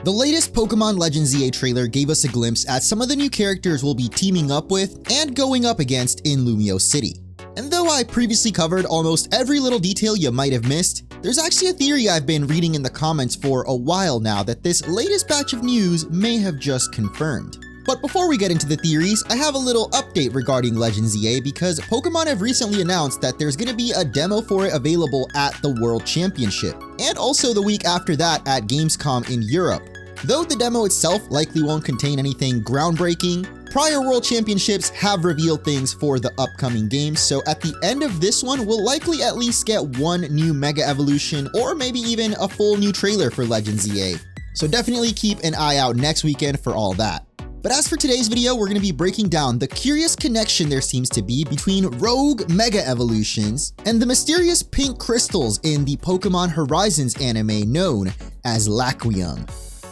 The latest Pokemon Legends ZA trailer gave us a glimpse at some of the new characters we'll be teaming up with and going up against in Lumiose City. And though I previously covered almost every little detail you might have missed, there's actually a theory I've been reading in the comments for a while now that this latest batch of news may have just confirmed. But before we get into the theories, I have a little update regarding Legends ZA because Pokemon have recently announced that there's going to be a demo for it available at the World Championship, and also the week after that at Gamescom in Europe. Though the demo itself likely won't contain anything groundbreaking, prior World Championships have revealed things for the upcoming games, so at the end of this one, we'll likely at least get one new Mega Evolution or maybe even a full new trailer for Legends ZA. So definitely keep an eye out next weekend for all that. But as for today's video, we're going to be breaking down the curious connection there seems to be between rogue Mega Evolutions and the mysterious pink crystals in the Pokemon Horizons anime known as Laquium.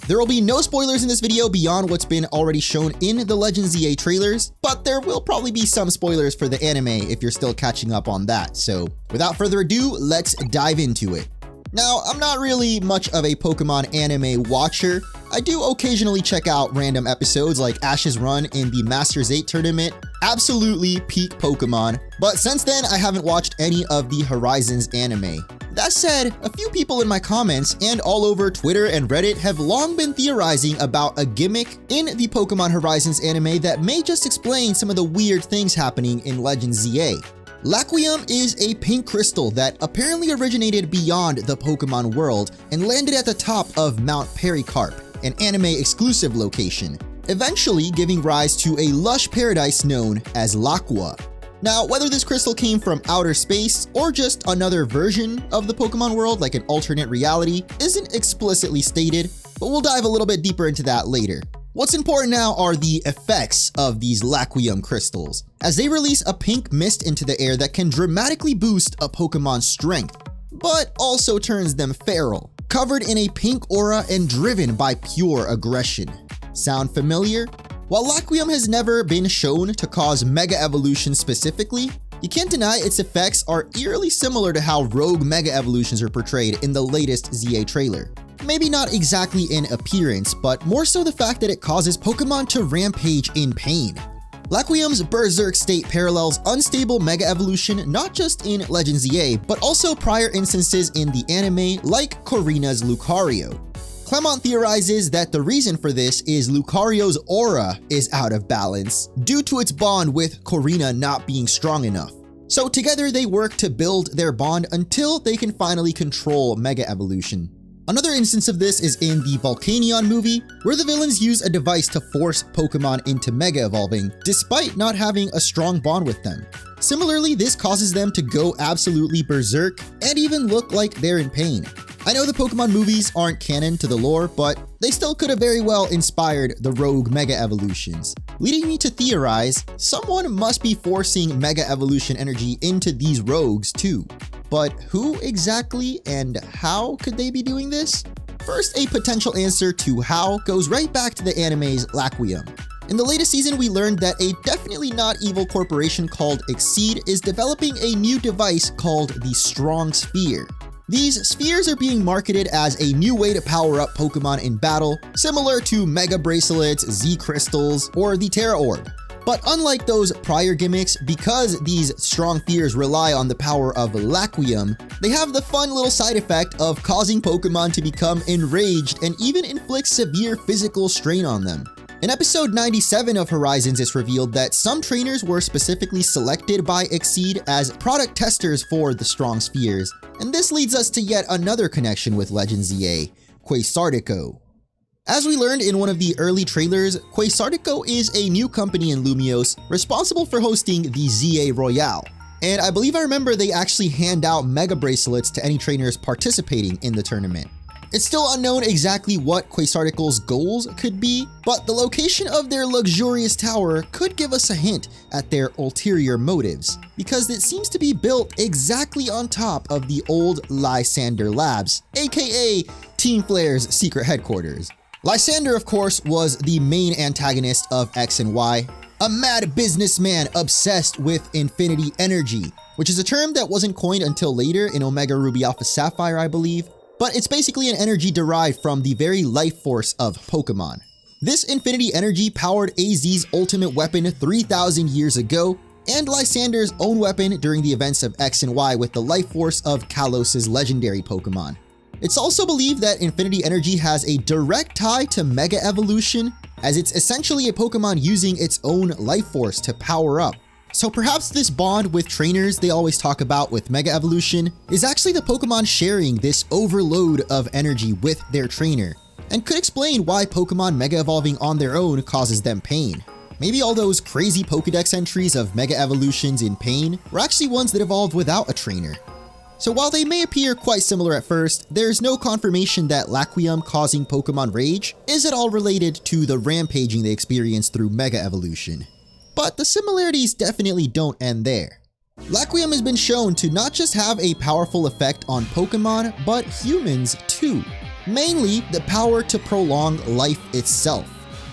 There will be no spoilers in this video beyond what's been already shown in the Legends ZA trailers, but there will probably be some spoilers for the anime if you're still catching up on that. So without further ado, let's dive into it. Now, I'm not really much of a Pokemon anime watcher. I do occasionally check out random episodes like Ash's run in the Masters 8 tournament, absolutely peak Pokemon, but since then I haven't watched any of the Horizons anime. That said, a few people in my comments and all over Twitter and Reddit have long been theorizing about a gimmick in the Pokemon Horizons anime that may just explain some of the weird things happening in Legends ZA. Laquium is a pink crystal that apparently originated beyond the Pokemon world and landed at the top of Mount Pericarp, an anime-exclusive location, eventually giving rise to a lush paradise known as Laqua. Now, whether this crystal came from outer space or just another version of the Pokemon world like an alternate reality isn't explicitly stated, but we'll dive a little bit deeper into that later. What's important now are the effects of these Laquium crystals, as they release a pink mist into the air that can dramatically boost a Pokemon's strength, but also turns them feral, covered in a pink aura and driven by pure aggression. Sound familiar? While Laquium has never been shown to cause Mega Evolution specifically, you can't deny its effects are eerily similar to how rogue Mega Evolutions are portrayed in the latest ZA trailer. Maybe not exactly in appearance, but more so the fact that it causes Pokemon to rampage in pain. Laquium's Berserk state parallels unstable Mega Evolution not just in Legends ZA, but also prior instances in the anime like Korrina's Lucario. Clement theorizes that the reason for this is Lucario's aura is out of balance due to its bond with Korrina not being strong enough. So together they work to build their bond until they can finally control Mega Evolution. Another instance of this is in the Volcanion movie, where the villains use a device to force Pokemon into Mega Evolving, despite not having a strong bond with them. Similarly, this causes them to go absolutely berserk and even look like they're in pain. I know the Pokemon movies aren't canon to the lore, but they still could have very well inspired the rogue Mega Evolutions, leading me to theorize someone must be forcing Mega Evolution energy into these rogues too. But who exactly and how could they be doing this? First, a potential answer to how goes right back to the anime's Laquium. In the latest season, we learned that a definitely not evil corporation called Exceed is developing a new device called the Strong Sphere. These spheres are being marketed as a new way to power up Pokemon in battle, similar to Mega Bracelets, Z Crystals, or the Terra Orb. But unlike those prior gimmicks, because these strong spheres rely on the power of Laquium, they have the fun little side effect of causing Pokemon to become enraged and even inflict severe physical strain on them. In episode 97 of Horizons, it's revealed that some trainers were specifically selected by Exceed as product testers for the strong spheres, and this leads us to yet another connection with Legends ZA, Quasartico. As we learned in one of the early trailers, Quasartico is a new company in Lumiose responsible for hosting the ZA Royale. And I believe I remember they actually hand out Mega Bracelets to any trainers participating in the tournament. It's still unknown exactly what Quasartico's goals could be, but the location of their luxurious tower could give us a hint at their ulterior motives, because it seems to be built exactly on top of the old Lysander Labs, aka Team Flare's secret headquarters. Lysander, of course, was the main antagonist of X and Y, a mad businessman obsessed with infinity energy, which is a term that wasn't coined until later in Omega Ruby Alpha Sapphire, I believe. but it's basically an energy derived from the very life force of Pokémon. This infinity energy powered AZ's ultimate weapon 3,000 years ago, and Lysander's own weapon during the events of X and Y with the life force of Kalos's legendary Pokémon. It's also believed that infinity energy has a direct tie to Mega Evolution, as it's essentially a Pokémon using its own life force to power up. So perhaps this bond with trainers they always talk about with Mega Evolution is actually the Pokémon sharing this overload of energy with their trainer, and could explain why Pokémon Mega Evolving on their own causes them pain. Maybe all those crazy Pokédex entries of Mega Evolutions in pain were actually ones that evolved without a trainer. So while they may appear quite similar at first, there's no confirmation that Laquium causing Pokémon rage is at all related to the rampaging they experienced through Mega Evolution. But the similarities definitely don't end there. Laquium has been shown to not just have a powerful effect on Pokémon, but humans too. Mainly the power to prolong life itself.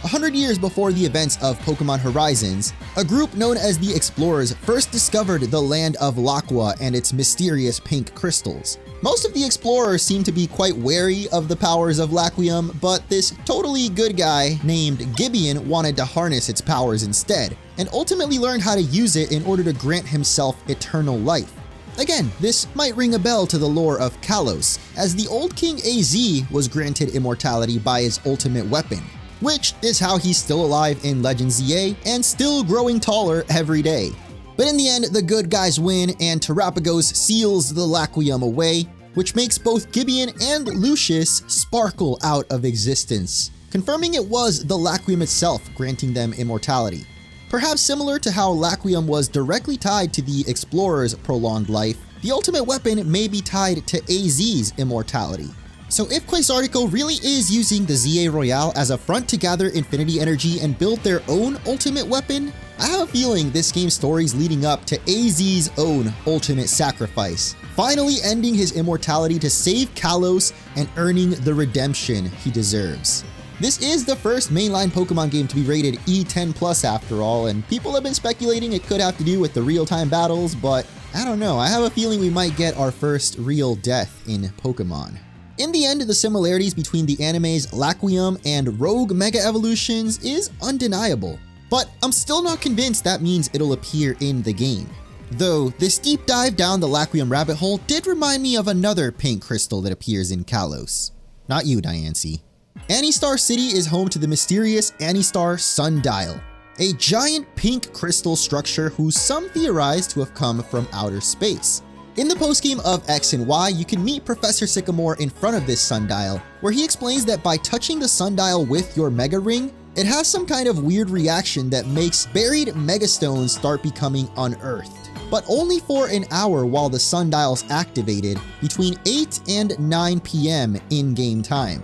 100 years before the events of Pokémon Horizons, a group known as the Explorers first discovered the land of Laqua and its mysterious pink crystals. Most of the Explorers seem to be quite wary of the powers of Laquium, but this totally good guy named Gibeon wanted to harness its powers instead, and ultimately learned how to use it in order to grant himself eternal life. Again, this might ring a bell to the lore of Kalos, as the old King AZ was granted immortality by his ultimate weapon, which is how he's still alive in Legend ZA and still growing taller every day. But in the end, the good guys win and Terapagos seals the Laquium away, which makes both Gibeon and Lucius sparkle out of existence, confirming it was the Laquium itself granting them immortality. Perhaps similar to how Laquium was directly tied to the Explorer's prolonged life, the ultimate weapon may be tied to AZ's immortality. So if Quasartico really is using the ZA Royale as a front to gather infinity energy and build their own ultimate weapon, I have a feeling this game's story's leading up to AZ's own ultimate sacrifice, finally ending his immortality to save Kalos and earning the redemption he deserves. This is the first mainline Pokemon game to be rated E10+ after all, and people have been speculating it could have to do with the real-time battles, but I don't know, I have a feeling we might get our first real death in Pokemon. In the end, the similarities between the anime's Laquium and Rogue Mega Evolutions is undeniable, but I'm still not convinced that means it'll appear in the game. Though, this deep dive down the Laquium rabbit hole did remind me of another pink crystal that appears in Kalos. Not you, Diancie. Anistar City is home to the mysterious Anistar Sundial, a giant pink crystal structure whose some theorize to have come from outer space. In the postgame of X and Y, you can meet Professor Sycamore in front of this sundial, where he explains that by touching the sundial with your Mega Ring, it has some kind of weird reaction that makes buried Megastones start becoming unearthed, but only for an hour while the sundial's activated between 8 and 9 PM in-game time.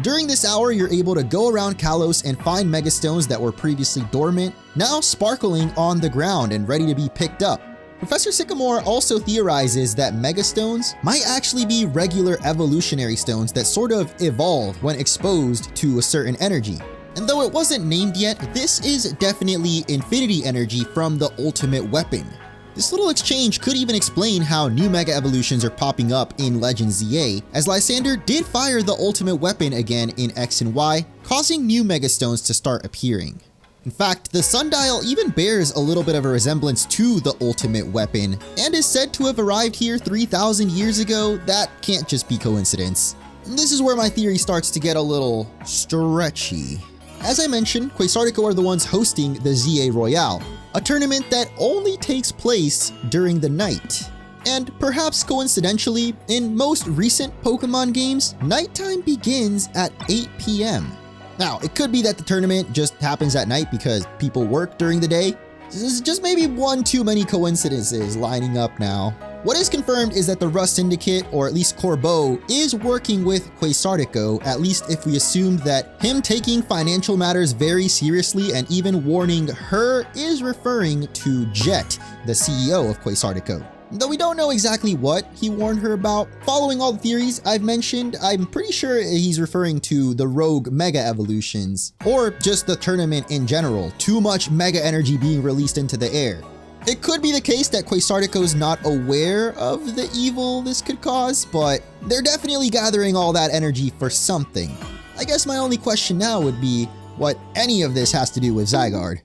During this hour, you're able to go around Kalos and find Megastones that were previously dormant, now sparkling on the ground and ready to be picked up. Professor Sycamore also theorizes that Megastones might actually be regular evolutionary stones that sort of evolve when exposed to a certain energy. And though it wasn't named yet, this is definitely infinity energy from the ultimate weapon. This little exchange could even explain how new Mega Evolutions are popping up in Legend ZA, as Lysander did fire the ultimate weapon again in X and Y, causing new Megastones to start appearing. In fact, the sundial even bears a little bit of a resemblance to the ultimate weapon, and is said to have arrived here 3,000 years ago. That can't just be coincidence. And this is where my theory starts to get a little stretchy. As I mentioned, Quasartico are the ones hosting the ZA Royale, a tournament that only takes place during the night. And perhaps coincidentally, in most recent Pokemon games, nighttime begins at 8 PM. Now, it could be that the tournament just happens at night because people work during the day. This is just maybe one too many coincidences lining up now. What is confirmed is that the Rust Syndicate, or at least Corbeau, is working with Quasartico, at least if we assume that him taking financial matters very seriously and even warning her is referring to Jet, the CEO of Quasartico. Though we don't know exactly what he warned her about, following all the theories I've mentioned, I'm pretty sure he's referring to the Rogue Mega Evolutions, or just the tournament in general, too much Mega energy being released into the air. It could be the case that Quasartico's not aware of the evil this could cause, but they're definitely gathering all that energy for something. I guess my only question now would be what any of this has to do with Zygarde.